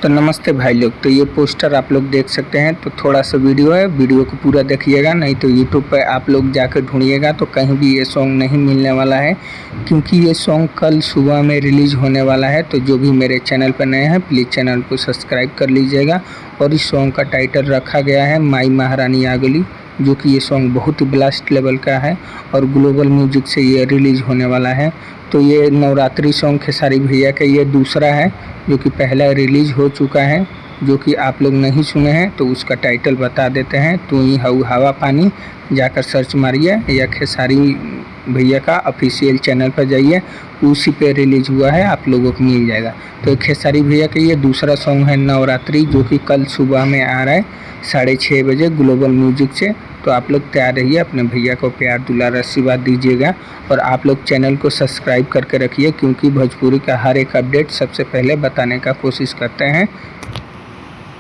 तो नमस्ते भाई लोग। तो ये पोस्टर आप लोग देख सकते हैं। तो थोड़ा सा वीडियो है, वीडियो को पूरा देखिएगा, नहीं तो यूट्यूब पे आप लोग जाकर ढूंढिएगा तो कहीं भी ये सॉन्ग नहीं मिलने वाला है, क्योंकि ये सॉन्ग कल सुबह में रिलीज़ होने वाला है। तो जो भी मेरे चैनल पर नए हैं प्लीज़ चैनल को सब्सक्राइब कर लीजिएगा। और इस सॉन्ग का टाइटल रखा गया है माई महारानी आ गली, जो कि ये सॉन्ग बहुत ही ब्लास्ट लेवल का है और ग्लोबल म्यूजिक से ये रिलीज़ होने वाला है। तो ये नवरात्रि सॉन्ग खेसारी भैया का ये दूसरा है, जो कि पहला रिलीज़ हो चुका है, जो कि आप लोग नहीं सुने हैं। तो उसका टाइटल बता देते हैं, तू ही हऊ हवा पानी। जाकर सर्च मारिए या खेसारी भैया का ऑफिशियल चैनल पर जाइए, उसी पे रिलीज़ हुआ है, आप लोगों को मिल जाएगा। तो खेसारी भैया का ये दूसरा सॉन्ग है नवरात्रि, जो कि कल सुबह में आ रहा है 6:30 बजे ग्लोबल म्यूजिक से। तो आप लोग तैयार रहिए, अपने भैया को प्यार दुलार आशीर्वाद दीजिएगा और आप लोग चैनल को सब्सक्राइब करके रखिए, क्योंकि भोजपुरी का हर एक अपडेट सबसे पहले बताने का कोशिश करते हैं।